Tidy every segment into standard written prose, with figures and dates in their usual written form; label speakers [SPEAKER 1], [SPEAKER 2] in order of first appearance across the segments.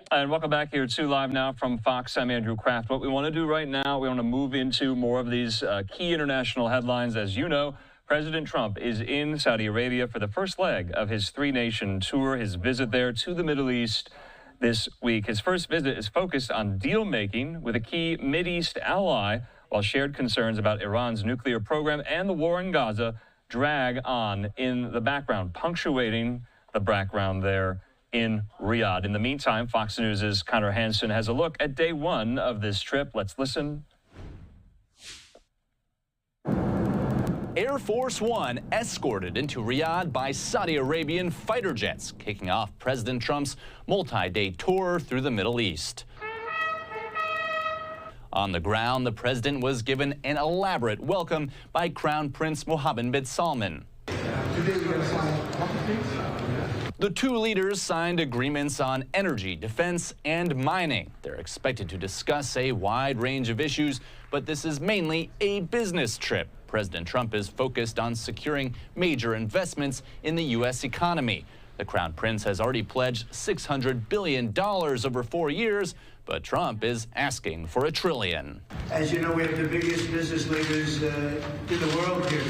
[SPEAKER 1] And welcome back here to Live Now from Fox. I'm Andrew Kraft. What we want to do right now, we want to move into more of these key international headlines. As you know, President Trump is in Saudi Arabia for the first leg of his three-nation tour, his visit there to the Middle East this week. His first visit is focused on deal-making with a key Mideast ally, while shared concerns about Iran's nuclear program and the war in Gaza drag on in the background, punctuating the background there in Riyadh. In the meantime, Fox News' Connor Hansen has a look at day one of this trip. Let's listen.
[SPEAKER 2] Air Force One escorted into Riyadh by Saudi Arabian fighter jets, kicking off President Trump's multi-day tour through the Middle East. On the ground, the president was given an elaborate welcome by Crown Prince Mohammed bin Salman. The two leaders signed agreements on energy, defense, and mining. They're expected to discuss a wide range of issues, but this is mainly a business trip. President Trump is focused on securing major investments in the U.S. economy. The Crown Prince has already pledged $600 billion over 4 years, but Trump is asking for $1 trillion.
[SPEAKER 3] As you know, we have the biggest business leaders in the world here.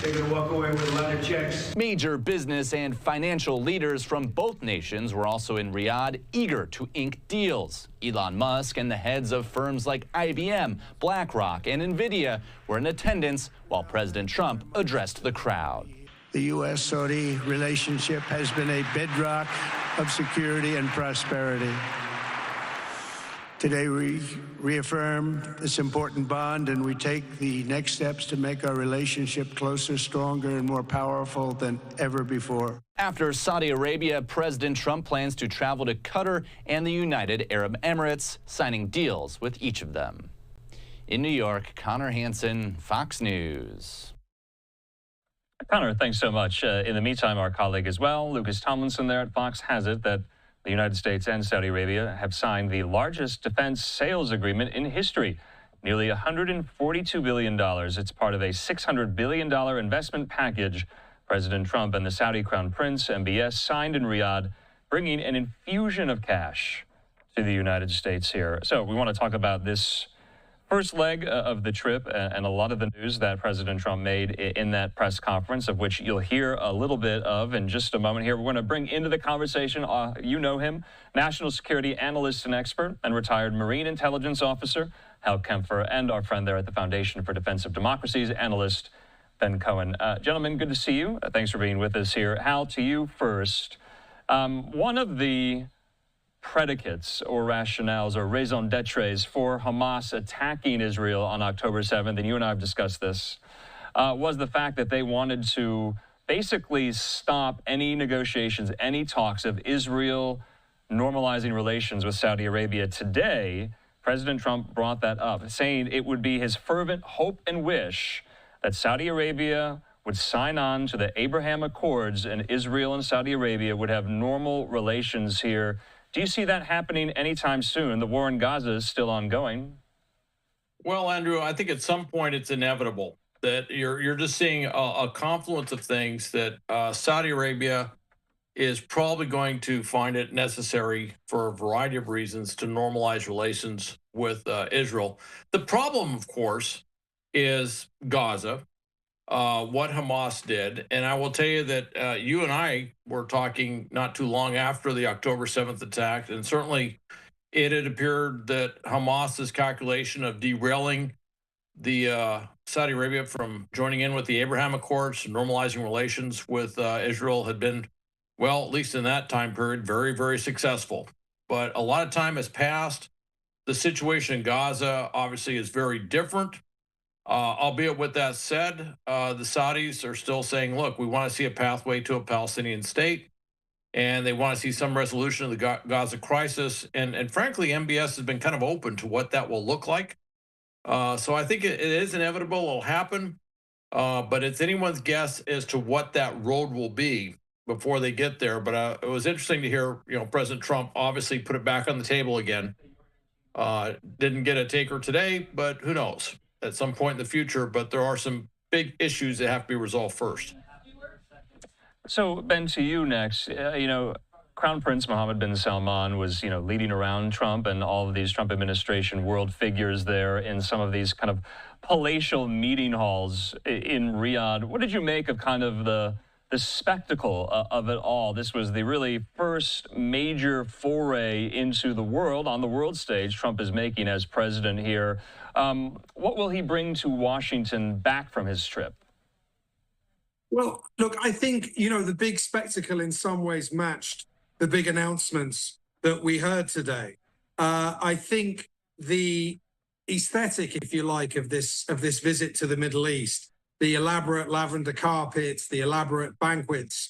[SPEAKER 3] They're going to walk away with a lot of checks.
[SPEAKER 2] Major business and financial leaders from both nations were also in Riyadh, eager to ink deals. Elon Musk and the heads of firms like IBM, BlackRock, and NVIDIA were in attendance while President Trump addressed the crowd.
[SPEAKER 3] The U.S.-Saudi relationship has been a bedrock of security and prosperity. Today, we reaffirm this important bond, and we take the next steps to make our relationship closer, stronger, and more powerful than ever before.
[SPEAKER 2] After Saudi Arabia, President Trump plans to travel to Qatar and the United Arab Emirates, signing deals with each of them. In New York, Connor Hansen, Fox News.
[SPEAKER 1] Connor, thanks so much. In the meantime, our colleague as well, Lucas Tomlinson there at Fox, has it that the United States and Saudi Arabia have signed the largest defense sales agreement in history, nearly $142 billion. It's part of a $600 billion investment package President Trump and the Saudi Crown Prince, MBS, signed in Riyadh, bringing an infusion of cash to the United States here. So we want to talk about this first leg of the trip and a lot of the news that President Trump made in that press conference, of which you'll hear a little bit of in just a moment here. We're going to bring into the conversation, you know him, national security analyst and expert and retired Marine intelligence officer, Hal Kempfer, and our friend there at the Foundation for Defensive Democracies, analyst Ben Cohen. Gentlemen, good to see you. Thanks for being with us here. Hal, to you first. One of the predicates or rationales or raison d'etres for Hamas attacking Israel on October 7th, and you and I have discussed this, was the fact that they wanted to basically stop any negotiations, any talks of Israel normalizing relations with Saudi Arabia. Today, President Trump brought that up, saying it would be his fervent hope and wish that Saudi Arabia would sign on to the Abraham Accords and Israel and Saudi Arabia would have normal relations here. Do you see that happening anytime soon? The war in Gaza is still ongoing.
[SPEAKER 4] Well, Andrew, I think at some point it's inevitable that you're just seeing a confluence of things that Saudi Arabia is probably going to find it necessary for a variety of reasons to normalize relations with Israel. The problem, of course, is Gaza. What Hamas did. And I will tell you that you and I were talking not too long after the October 7th attack, and certainly it had appeared that Hamas's calculation of derailing the Saudi Arabia from joining in with the Abraham Accords, normalizing relations with Israel had been, well, at least in that time period, very, very successful. But a lot of time has passed. The situation in Gaza obviously is very different. Albeit with that said, the Saudis are still saying, look, we want to see a pathway to a Palestinian state, and they want to see some resolution of the Gaza crisis. And frankly, MBS has been kind of open to what that will look like. So I think it is inevitable, it'll happen, but it's anyone's guess as to what that road will be before they get there. But it was interesting to hear, President Trump obviously put it back on the table again. Didn't get a taker today, but who knows? At some point in the future, but there are some big issues that have to be resolved first.
[SPEAKER 1] So, Ben, to you next. Crown Prince Mohammed bin Salman was, leading around Trump and all of these Trump administration world figures there in some of these kind of palatial meeting halls in Riyadh. What did you make of kind of the spectacle of it all? This was the really first major foray into the world, on the world stage, Trump is making as president here. What will he bring to Washington back from his trip?
[SPEAKER 5] Well, look, I think, the big spectacle in some ways matched the big announcements that we heard today. I think the aesthetic, if you like, of this visit to the Middle East, the elaborate lavender carpets, the elaborate banquets,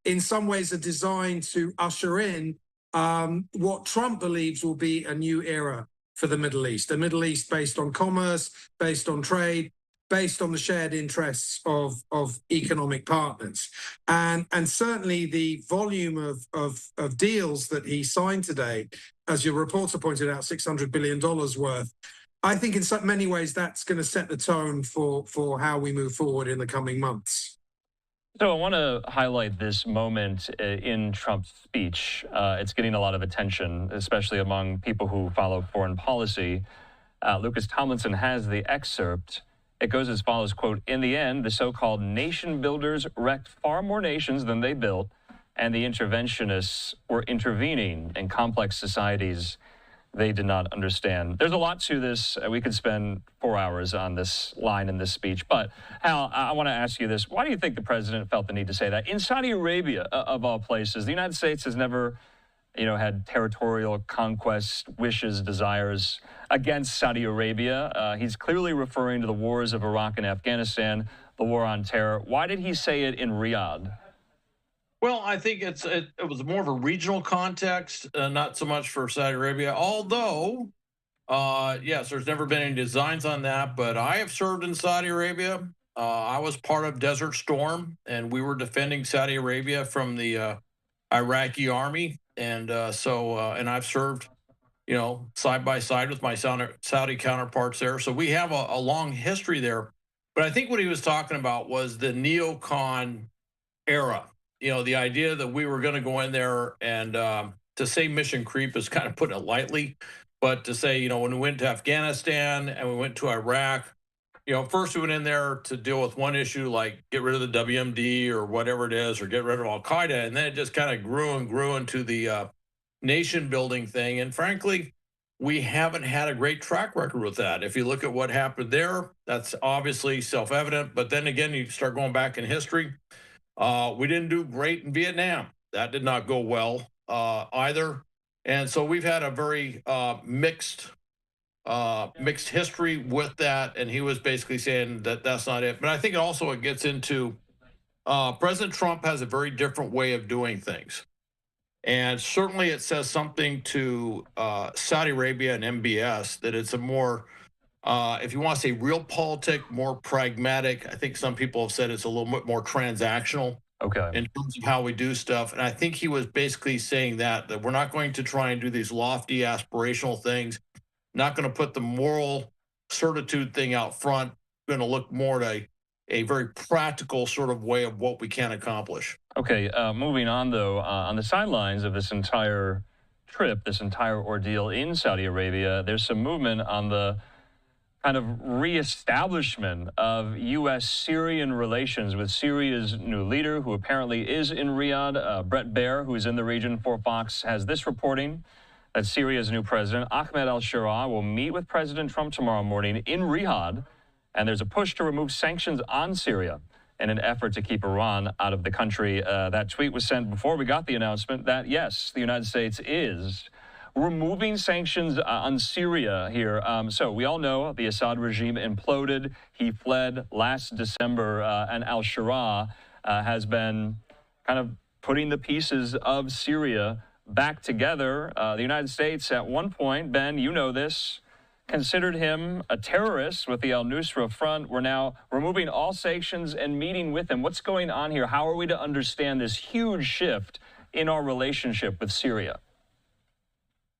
[SPEAKER 5] in some ways are designed to usher in what Trump believes will be a new era for the Middle East, a Middle East based on commerce, based on trade, based on the shared interests of economic partners. And certainly the volume of deals that he signed today, as your reporter pointed out, $600 billion worth, I think in so many ways that's going to set the tone for how we move forward in the coming months.
[SPEAKER 1] So I want to highlight this moment in Trump's speech. It's getting a lot of attention, especially among people who follow foreign policy. Lucas Tomlinson has the excerpt. It goes as follows, quote, "In the end, the so-called nation builders wrecked far more nations than they built, and the interventionists were intervening in complex societies they did not understand." There's a lot to this. We could spend 4 hours on this line in this speech. But, Hal, I want to ask you this. Why do you think the president felt the need to say that? In Saudi Arabia, of all places, the United States has never had territorial conquest, wishes, desires against Saudi Arabia. He's clearly referring to the wars of Iraq and Afghanistan, the war on terror. Why did he say it in Riyadh?
[SPEAKER 4] Well, I think it was more of a regional context, not so much for Saudi Arabia. Although, yes, there's never been any designs on that. But I have served in Saudi Arabia. I was part of Desert Storm, and we were defending Saudi Arabia from the Iraqi army. And and I've served, side by side with my Saudi counterparts there. So we have a long history there. But I think what he was talking about was the neocon era. The idea that we were going to go in there and to say mission creep is kind of putting it lightly. But to say, when we went to Afghanistan and we went to Iraq, first we went in there to deal with one issue, like get rid of the WMD or whatever it is, or get rid of Al Qaeda. And then it just kind of grew and grew into the nation building thing. And frankly, we haven't had a great track record with that. If you look at what happened there, that's obviously self-evident. But then again, you start going back in history. We didn't do great in Vietnam. That did not go well either. And so we've had a very mixed history with that. And he was basically saying that that's not it. But I think also it gets into President Trump has a very different way of doing things. And certainly it says something to Saudi Arabia and MBS that it's a more, if you want to say realpolitik, more pragmatic. I think some people have said it's a little bit more transactional in terms of how we do stuff. And I think he was basically saying that we're not going to try and do these lofty aspirational things, not going to put the moral certitude thing out front, going to look more at a very practical sort of way of what we can accomplish.
[SPEAKER 1] Okay, moving on, though, on the sidelines of this entire trip, this entire ordeal in Saudi Arabia, there's some movement on the kind of reestablishment of U.S.-Syrian relations with Syria's new leader, who apparently is in Riyadh. Brett Baer, who's in the region for Fox, has this reporting that Syria's new president, Ahmed al-Sharaa, will meet with President Trump tomorrow morning in Riyadh, and there's a push to remove sanctions on Syria in an effort to keep Iran out of the country. That tweet was sent before we got the announcement that, yes, the United States is removing sanctions on Syria here. So we all know the Assad regime imploded. He fled last December, and al-Sharaa has been kind of putting the pieces of Syria back together. The United States at one point, Ben, you know this, considered him a terrorist with the al-Nusra Front. We're now removing all sanctions and meeting with him. What's going on here? How are we to understand this huge shift in our relationship with Syria?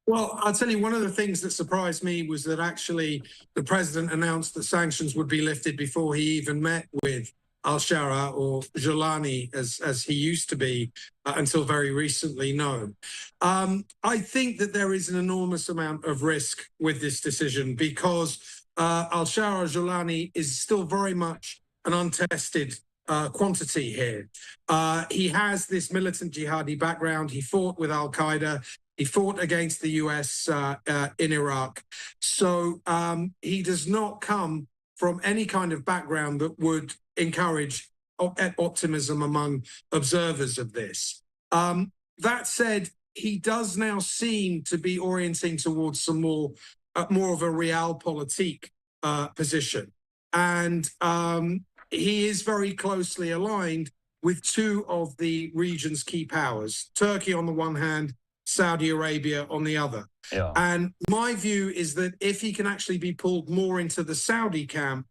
[SPEAKER 5] Well, I'll tell you, one of the things that surprised me was that actually the president announced that sanctions would be lifted before he even met with al-Shara, or Jolani, as he used to be until very recently known. I think that there is an enormous amount of risk with this decision because al-Shara Jolani is still very much an untested quantity here. He has this militant jihadi background. He fought with al-Qaeda. He fought against the U.S. In Iraq. So he does not come from any kind of background that would encourage optimism among observers of this. That said, he does now seem to be orienting towards some more of a realpolitik position. And he is very closely aligned with two of the region's key powers, Turkey on the one hand, Saudi Arabia on the other.
[SPEAKER 1] Yeah.
[SPEAKER 5] And my view is that if he can actually be pulled more into the Saudi camp,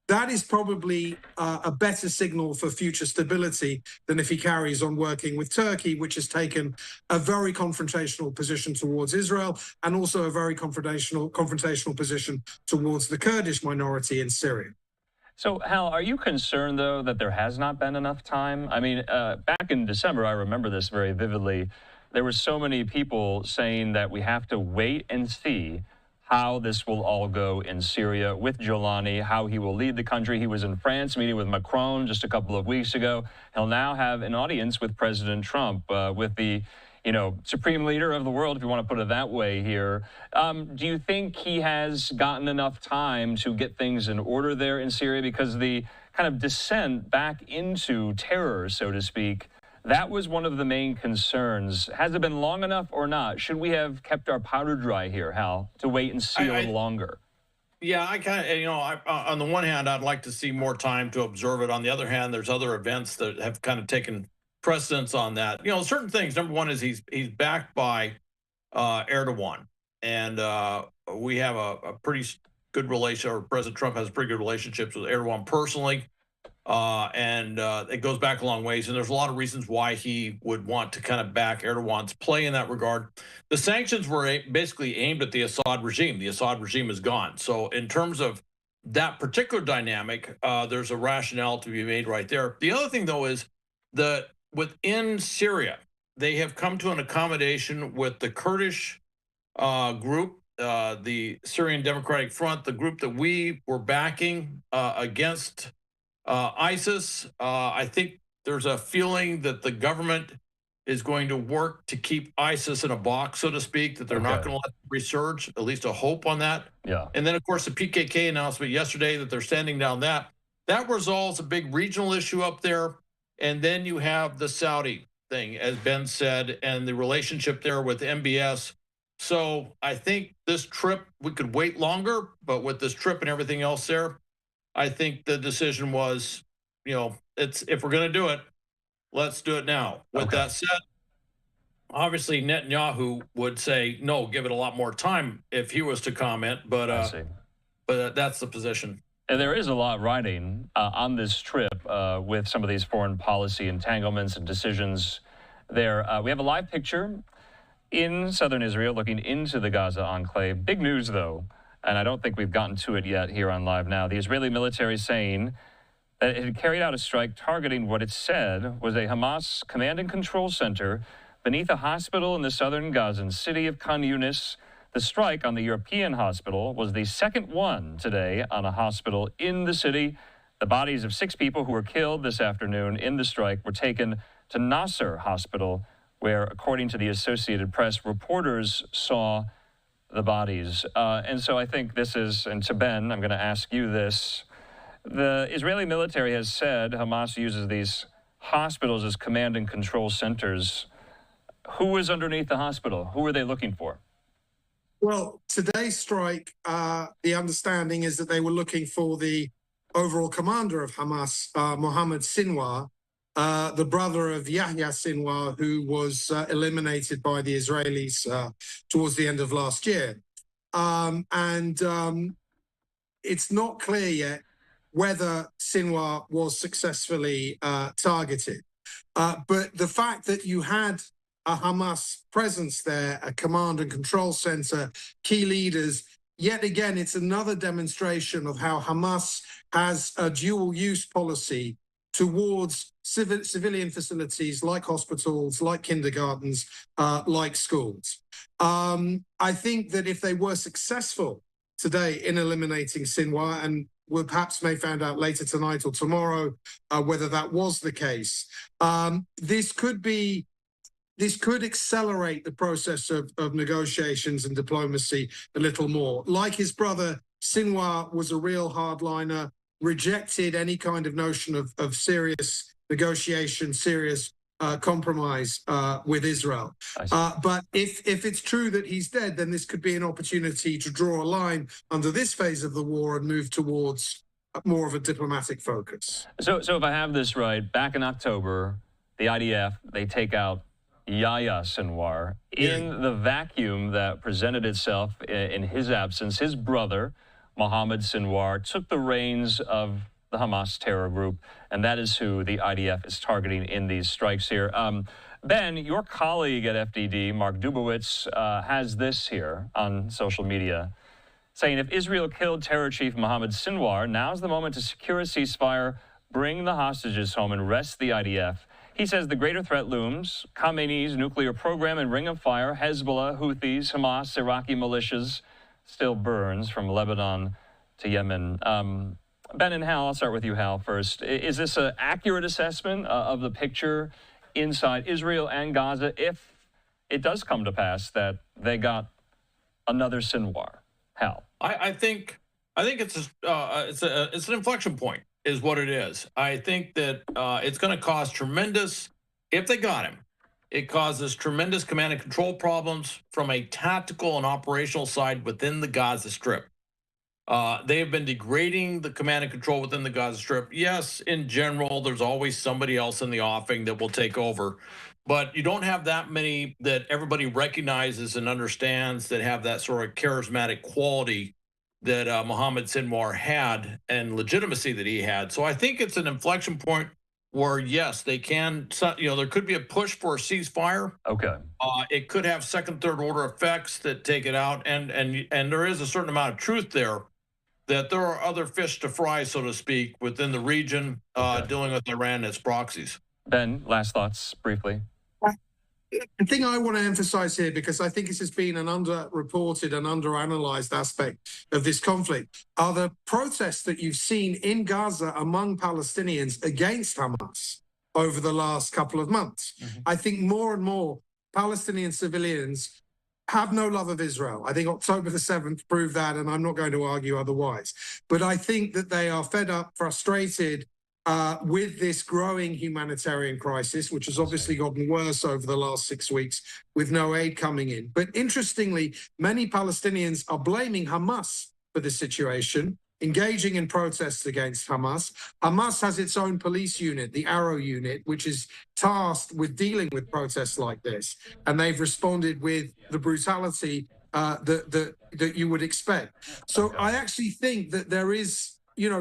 [SPEAKER 5] that is probably a better signal for future stability than if he carries on working with Turkey, which has taken a very confrontational position towards Israel and also a very confrontational position towards the Kurdish minority in Syria.
[SPEAKER 1] So, Hal, are you concerned, though, that there has not been enough time? I mean, back in December, I remember this very vividly. There were so many people saying that we have to wait and see how this will all go in Syria with Jolani, how he will lead the country. He was in France meeting with Macron just a couple of weeks ago. He'll now have an audience with President Trump, with the supreme leader of the world, if you want to put it that way here. Do you think he has gotten enough time to get things in order there in Syria? Because the kind of descent back into terror, so to speak, that was one of the main concerns. Has it been long enough or not? Should we have kept our powder dry here, Hal, to wait and see a little longer?
[SPEAKER 4] Yeah, I kind of, on the one hand, I'd like to see more time to observe it. On the other hand, there's other events that have kind of taken precedence on that. Certain things. Number one is he's backed by Erdogan, and we have a pretty good relation, or President Trump has pretty good relationships with Erdogan personally, and it goes back a long ways. And there's a lot of reasons why he would want to kind of back Erdogan's play in that regard. The sanctions were basically aimed at the Assad regime. The Assad regime is gone. So in terms of that particular dynamic, there's a rationale to be made right there. The other thing, though, is that within Syria, they have come to an accommodation with the Kurdish group, the Syrian Democratic Front, the group that we were backing against ISIS. I think there's a feeling that the government is going to work to keep ISIS in a box, so to speak, that they're not going to let them resurge, at least a hope on that.
[SPEAKER 1] Yeah.
[SPEAKER 4] And then, of course, the PKK announcement yesterday that they're standing down that. That resolves a big regional issue up there. And then you have the Saudi thing, as Ben said, and the relationship there with MBS. So I think this trip, we could wait longer, but with this trip and everything else there, I think the decision was, if we're going to do it, let's do it now. With that said, obviously Netanyahu would say, no, give it a lot more time if he was to comment, but that's the position.
[SPEAKER 1] And there is a lot riding on this trip with some of these foreign policy entanglements and decisions there. We have a live picture in southern Israel looking into the Gaza enclave. Big news, though, and I don't think we've gotten to it yet here on Live Now. The Israeli military saying that it had carried out a strike targeting what it said was a Hamas command and control center beneath a hospital in the southern Gazan city of Khan Yunis. The strike on the European hospital was the second one today on a hospital in the city. The bodies of 6 people who were killed this afternoon in the strike were taken to Nasser Hospital, where, according to the Associated Press, reporters saw the bodies. And so I think this is, and to Ben, I'm going to ask you this. The Israeli military has said Hamas uses these hospitals as command and control centers. Who is underneath the hospital? Who are they looking for?
[SPEAKER 5] Well, today's strike, the understanding is that they were looking for the overall commander of Hamas, Mohammed Sinwar, the brother of Yahya Sinwar, who was eliminated by the Israelis towards the end of last year. It's not clear yet whether Sinwar was successfully targeted. But the fact that you had a Hamas presence there, a command and control center, key leaders, yet again, it's another demonstration of how Hamas has a dual use policy towards civilian facilities like hospitals, like kindergartens, like schools. I think that if they were successful today in eliminating Sinwar, and we'll perhaps may find out later tonight or tomorrow whether that was the case, this could accelerate the process of negotiations and diplomacy a little more. Like his brother, Sinwar was a real hardliner, rejected any kind of notion of serious negotiation, serious compromise with Israel. But if it's true that he's dead, then this could be an opportunity to draw a line under this phase of the war and move towards more of a diplomatic focus.
[SPEAKER 1] So if I have this right, back in October, the IDF, they take out Yahya Sinwar. In the vacuum that presented itself in his absence, his brother, Mohammed Sinwar, took the reins of the Hamas terror group, and that is who the IDF is targeting in these strikes here. Ben, your colleague at FDD, Mark Dubowitz, has this here on social media, saying if Israel killed terror chief Mohammed Sinwar, now's the moment to secure a ceasefire, bring the hostages home, and rest the IDF. He says the greater threat looms: Khamenei's nuclear program and Ring of Fire, Hezbollah, Houthis, Hamas, Iraqi militias, still burns from Lebanon to Yemen. Ben and Hal, I'll start with you, Hal, first. Is this an accurate assessment of the picture inside Israel and Gaza if it does come to pass that they got another Sinwar? Hal?
[SPEAKER 4] I think it's an inflection point, is what it is. I think that it's going to cause tremendous, if they got him, it causes tremendous command and control problems from a tactical and operational side within the Gaza Strip. They have been degrading the command and control within the Gaza Strip. Yes, in general, there's always somebody else in the offing that will take over, but you don't have that many that everybody recognizes and understands that have that sort of charismatic quality that Mohammed Sinwar had and legitimacy that he had. So I think it's an inflection point where, yes, they can, there could be a push for a ceasefire.
[SPEAKER 1] Okay.
[SPEAKER 4] It could have second, third order effects that take it out. And there is a certain amount of truth there that there are other fish to fry, so to speak, within the region dealing with Iran and its proxies.
[SPEAKER 1] Ben, last thoughts briefly.
[SPEAKER 5] The thing I want to emphasize here, because I think this has been an underreported and underanalyzed aspect of this conflict, are the protests that you've seen in Gaza among Palestinians against Hamas over the last couple of months. I think more and more Palestinian civilians have no love of Israel. I think October the 7th proved that, and I'm not going to argue otherwise. But I think that they are fed up, frustrated, with this growing humanitarian crisis, which has obviously gotten worse over the last 6 weeks with no aid coming in. But interestingly, many Palestinians are blaming Hamas for this situation, engaging in protests against Hamas. Hamas has its own police unit, the Arrow unit, which is tasked with dealing with protests like this. And they've responded with the brutality that you would expect. So I actually think that there is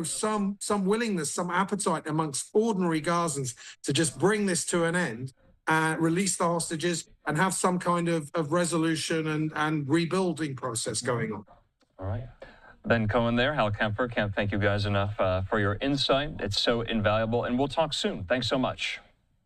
[SPEAKER 5] some willingness, some appetite amongst ordinary Gazans to just bring this to an end, release the hostages, and have some kind of resolution and rebuilding process going on.
[SPEAKER 1] All right. Ben Cohen there, Hal Kempfer. Can't thank you guys enough for your insight. It's so invaluable, and we'll talk soon. Thanks so much.